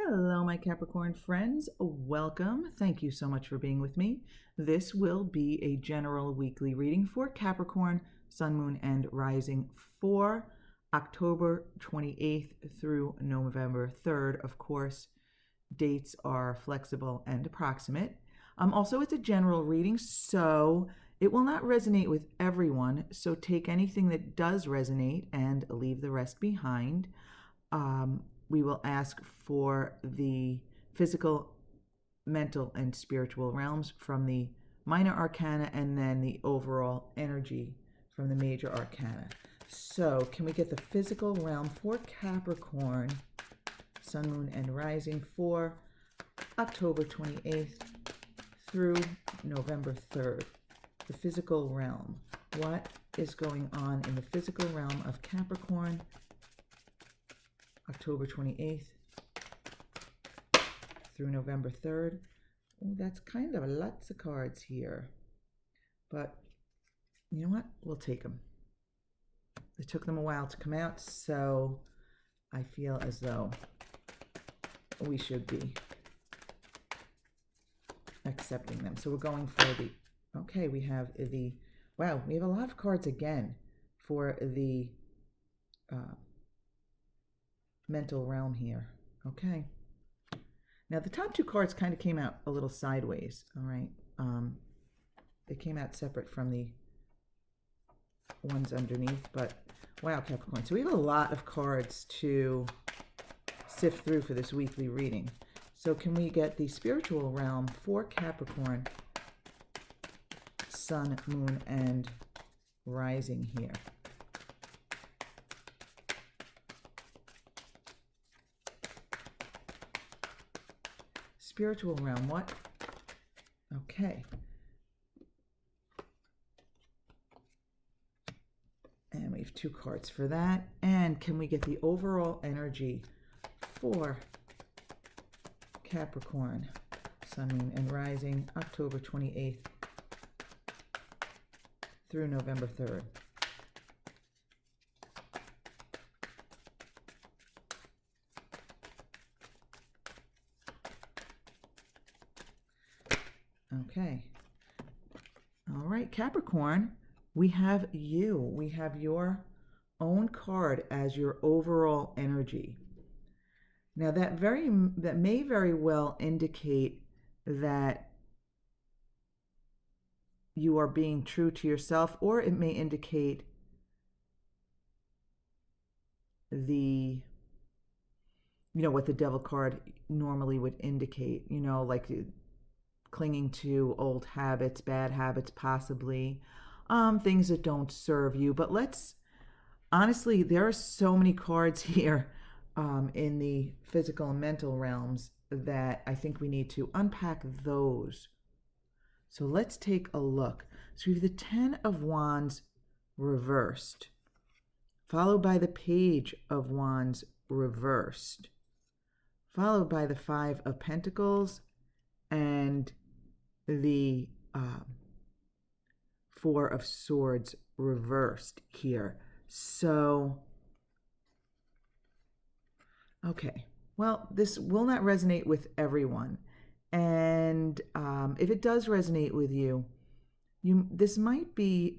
Hello, my Capricorn friends. Welcome. Thank you so much for being with me. This will be a general weekly reading for Capricorn, Sun, Moon, and Rising for October 28th through November 3rd. Of course, dates are flexible and approximate. Also, it's a general reading, so it will not resonate with everyone. So take anything that does resonate and leave the rest behind. We will ask for the physical, mental, and spiritual realms from the minor arcana, and then the overall energy from the major arcana. So can we get the physical realm for Capricorn, Sun, Moon, and Rising for October 28th through November 3rd? The physical realm. What is going on in the physical realm of Capricorn, October 28th through November 3rd. Oh, that's kind of lots of cards here. But you know what? We'll take them. It took them a while to come out, so I feel as though we should be accepting them. So we're going for the, okay, we have the, wow, we have a lot of cards again for the mental realm here. Okay. Now the top two cards kind of came out a little sideways. All right. They came out separate from the ones underneath, but wow, Capricorn. So we have a lot of cards to sift through for this weekly reading. So can we get the spiritual realm for Capricorn, Sun, Moon, and Rising here? Spiritual realm, what? Okay. And we have two cards for that. And can we get the overall energy for Capricorn, Sun, Moon, and Rising, October 28th through November 3rd? Okay. All right, Capricorn, we have you. We have your own card as your overall energy. Now that may very well indicate that you are being true to yourself, or it may indicate the, what the Devil card normally would indicate, like clinging to old habits, bad habits, possibly, things that don't serve you. But honestly, there are so many cards here in the physical and mental realms that I think we need to unpack those. So let's take a look. So we have the 10 of Wands reversed, followed by the Page of Wands reversed, followed by the 5 of Pentacles, and the 4 of Swords reversed here. So, okay, well, this will not resonate with everyone. And if it does resonate with you, this might be,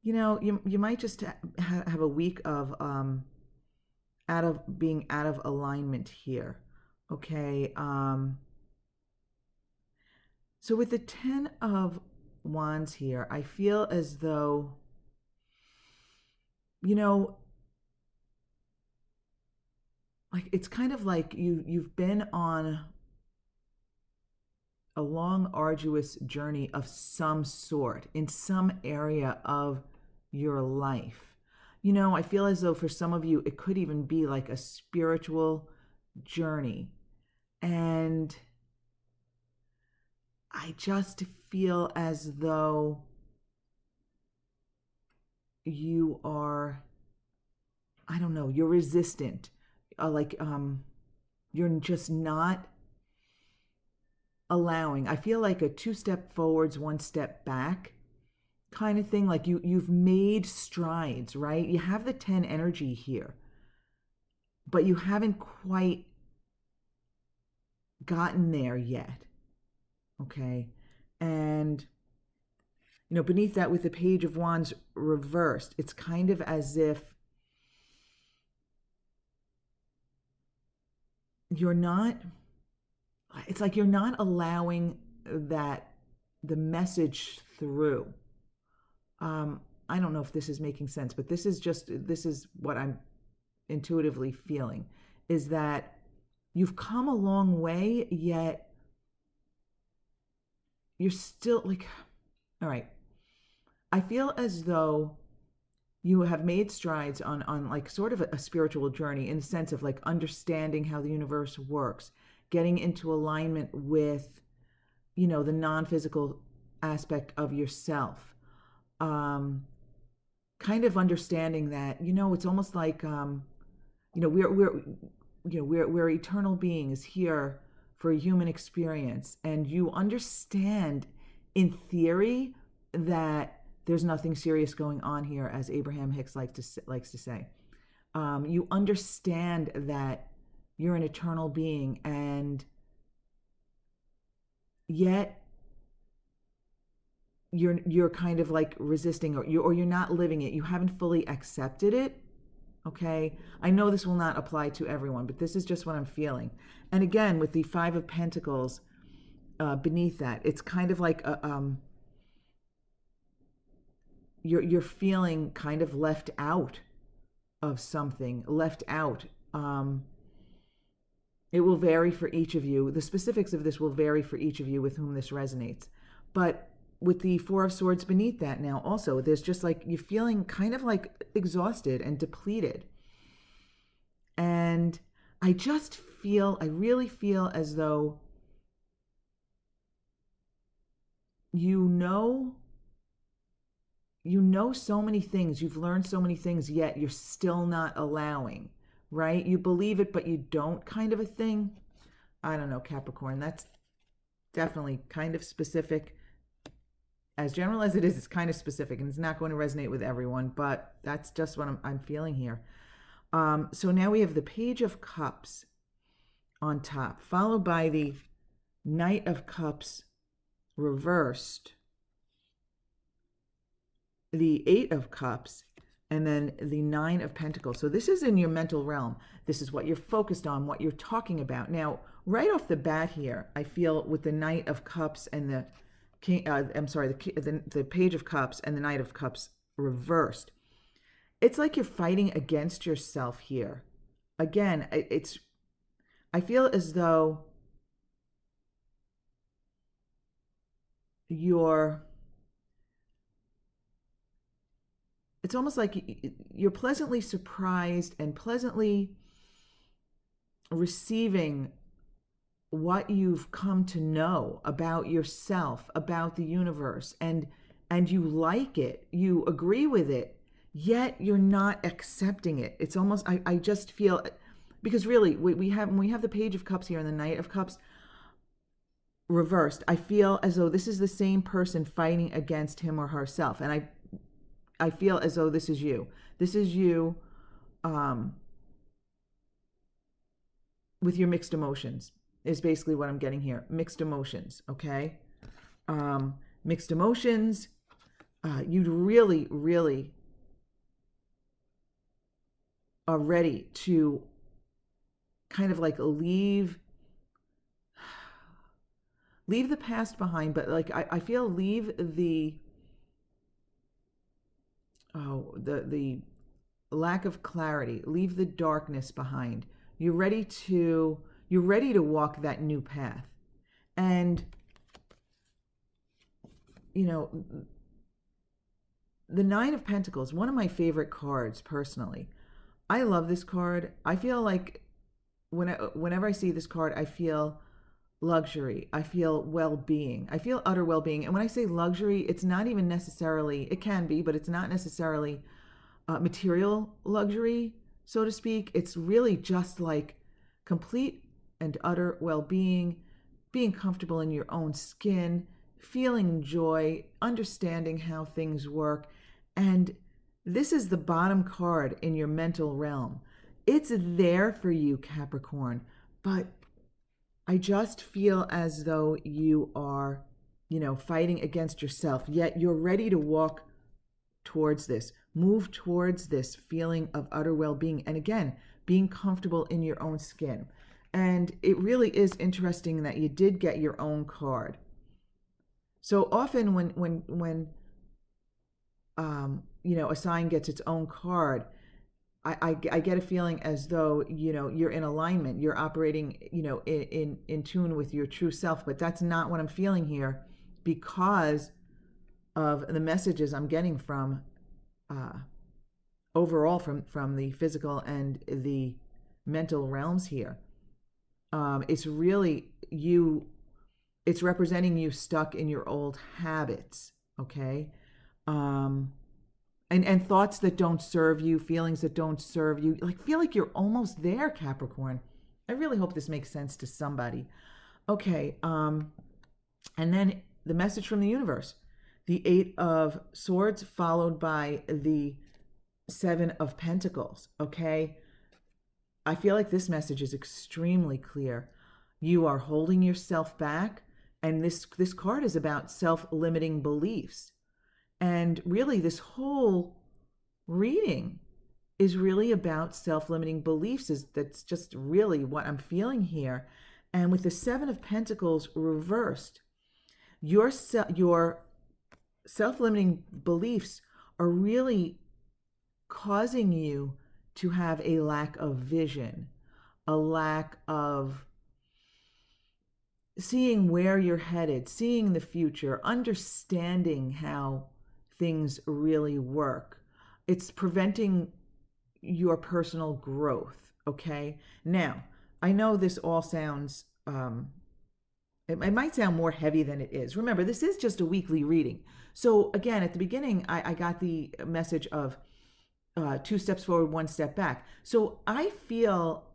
you might just have a week of being out of alignment here. Okay. So with the 10 of Wands here, I feel as though, like it's kind of like you've been on a long, arduous journey of some sort in some area of your life. I feel as though for some of you, it could even be like a spiritual journey. And I just feel as though you are, I don't know, you're resistant. You're just not allowing. I feel like a 2 step forwards, 1 step back kind of thing. Like you've made strides, right? You have the 10 energy here. but you haven't quite gotten there yet. Okay. And, beneath that with the Page of Wands reversed, it's kind of as if you're not, it's like you're not allowing the message through. I don't know if this is making sense, but this is what I'm intuitively feeling, is that you've come a long way, yet you're still like, all right, I feel as though you have made strides on like sort of a spiritual journey, in the sense of like understanding how the universe works, getting into alignment with, the non-physical aspect of yourself. Kind of understanding that, it's almost like, we're eternal beings here for a human experience, and you understand in theory that there's nothing serious going on here, as Abraham Hicks likes to say. You understand that you're an eternal being, and yet you're kind of like resisting, or you're not living it. You haven't fully accepted it. Okay, I know this will not apply to everyone, but this is just what I'm feeling. And again, with the Five of Pentacles beneath that, it's kind of like you're feeling kind of left out of something, left out. It will vary for each of you. The specifics of this will vary for each of you with whom this resonates. But with the Four of Swords beneath that now, also, there's just like, you're feeling kind of like exhausted and depleted. And I really feel as though you know so many things, you've learned so many things, yet you're still not allowing, right? You believe it, but you don't, kind of a thing. I don't know, Capricorn, that's definitely kind of specific. As general as it is, it's kind of specific, and it's not going to resonate with everyone, but that's just what I'm feeling here. So now we have the Page of Cups on top, followed by the Knight of Cups reversed, the Eight of Cups, and then the Nine of Pentacles. So this is in your mental realm. This is what you're focused on, what you're talking about. Now, right off the bat here, I feel with the Knight of Cups and the the Page of Cups and the Knight of Cups reversed, it's like you're fighting against yourself here. Again, I feel as though it's almost like you're pleasantly surprised and pleasantly receiving what you've come to know about yourself, about the universe, and you like it, you agree with it, yet you're not accepting it. It's almost, I just feel, because really when we have the Page of Cups here and the Knight of Cups reversed, I feel as though this is the same person fighting against him or herself. And I feel as though this is you. This is you with your mixed emotions, is basically what I'm getting here. Mixed emotions, okay? Mixed emotions. You really, really are ready to kind of like leave the past behind, but like I feel leave the lack of clarity, leave the darkness behind. You're ready to walk that new path. And the Nine of Pentacles, one of my favorite cards personally. I love this card. I feel like whenever I see this card, I feel luxury. I feel well-being. I feel utter well-being. And when I say luxury, it's not even necessarily, it can be, but it's not necessarily material luxury, so to speak. It's really just like complete and utter well-being, being comfortable in your own skin, feeling joy, understanding how things work. And this is the bottom card in your mental realm. It's there for you, Capricorn, but I just feel as though you are, fighting against yourself, yet you're ready to walk towards this, move towards this feeling of utter well-being. And again, being comfortable in your own skin. And it really is interesting that you did get your own card. So often when a sign gets its own card, I get a feeling as though, you're in alignment, you're operating, in tune with your true self, but that's not what I'm feeling here because of the messages I'm getting from overall from the physical and the mental realms here. It's really it's representing you stuck in your old habits, okay? And thoughts that don't serve you, feelings that don't serve you. Feel like you're almost there, Capricorn. I really hope this makes sense to somebody. Okay, and then the message from the universe. The 8 of Swords followed by the 7 of Pentacles, okay? I feel like this message is extremely clear. You are holding yourself back, and this card is about self-limiting beliefs. And really, this whole reading is really about self-limiting beliefs. That's just really what I'm feeling here. And with the 7 of Pentacles reversed, your self-limiting beliefs are really causing you to have a lack of vision, a lack of seeing where you're headed, seeing the future, understanding how things really work. It's preventing your personal growth, okay? Now, I know this all sounds, it might sound more heavy than it is. Remember, this is just a weekly reading. So again, at the beginning, I got the message of 2 steps forward, 1 step back. So I feel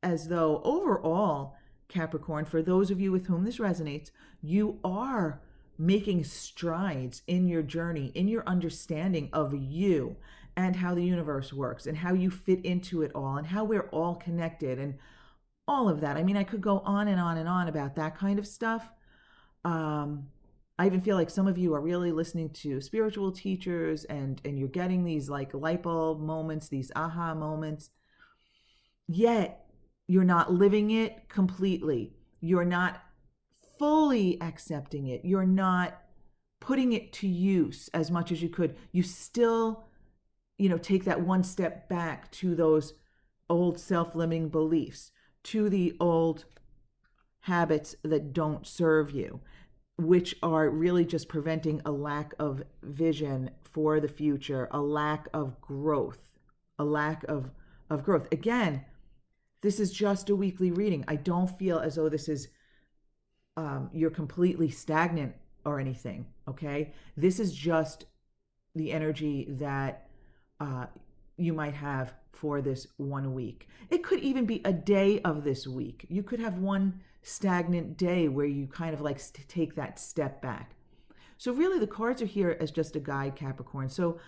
as though overall, Capricorn, for those of you with whom this resonates, you are making strides in your journey, in your understanding of you and how the universe works and how you fit into it all and how we're all connected and all of that. I mean, I could go on and on and on about that kind of stuff. I even feel like some of you are really listening to spiritual teachers and you're getting these like light bulb moments, these aha moments, yet you're not living it completely. You're not fully accepting it. You're not putting it to use as much as you could. You still, take that 1 step back to those old self-limiting beliefs, to the old habits that don't serve you, which are really just preventing a lack of vision for the future, a lack of growth, Again, this is just a weekly reading. I don't feel as though this is you're completely stagnant or anything, okay? This is just the energy that you might have for this 1 week. It could even be a day of this week. You could have one stagnant day where you kind of like take that step back. So really the cards are here as just a guide, Capricorn. So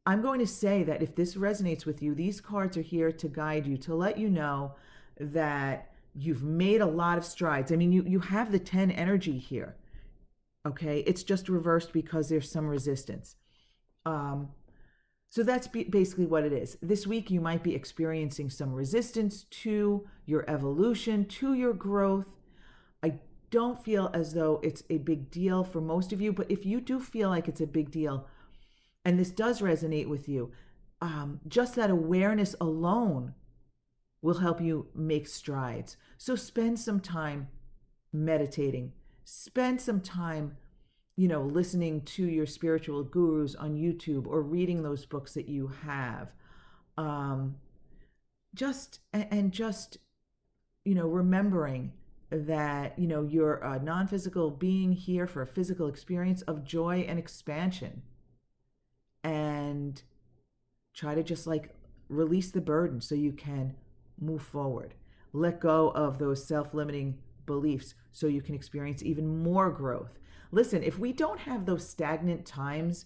I'm going to say that if this resonates with you, these cards are here to guide you, to let you know that you've made a lot of strides. I mean, you have the 10 energy here, okay? It's just reversed because there's some resistance. So that's basically what it is. This week, you might be experiencing some resistance to your evolution, to your growth. I don't feel as though it's a big deal for most of you, but if you do feel like it's a big deal, and this does resonate with you, just that awareness alone will help you make strides. So spend some time meditating. Spend some time, listening to your spiritual gurus on YouTube or reading those books that you have. Just remembering that, you're a non-physical being here for a physical experience of joy and expansion. And try to just release the burden so you can move forward. Let go of those self-limiting beliefs so you can experience even more growth. Listen, if we don't have those stagnant times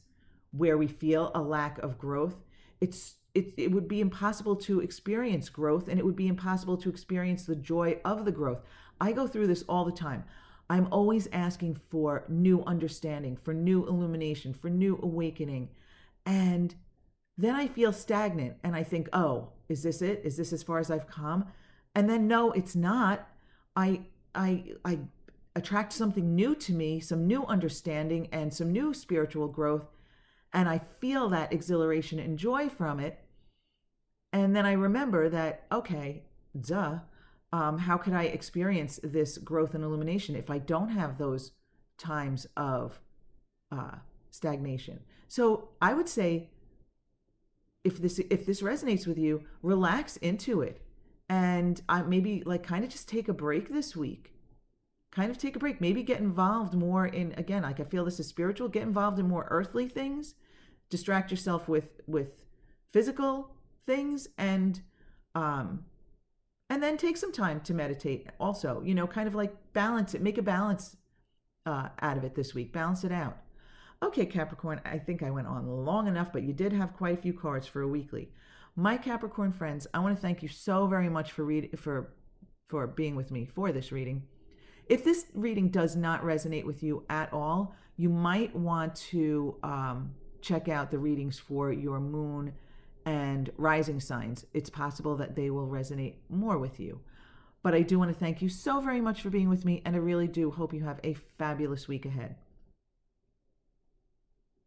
where we feel a lack of growth, it's it would be impossible to experience growth, and it would be impossible to experience the joy of the growth. I go through this all the time. I'm always asking for new understanding, for new illumination, for new awakening. And then I feel stagnant and I think, oh, is this it? Is this as far as I've come? And then no, it's not. I attract something new to me, some new understanding and some new spiritual growth. And I feel that exhilaration and joy from it. And then I remember that, okay, how could I experience this growth and illumination if I don't have those times of stagnation? So I would say, if this resonates with you, relax into it, and maybe like kind of just take a break this week. Kind of take a break. Maybe get involved more in, again, like I feel this is spiritual. Get involved in more earthly things. Distract yourself with physical things, and then take some time to meditate. Also, kind of like balance it. Make a balance out of it this week. Balance it out. Okay, Capricorn, I think I went on long enough, but you did have quite a few cards for a weekly. My Capricorn friends, I want to thank you so very much for being with me for this reading. If this reading does not resonate with you at all, you might want to check out the readings for your moon and rising signs. It's possible that they will resonate more with you. But I do want to thank you so very much for being with me, and I really do hope you have a fabulous week ahead.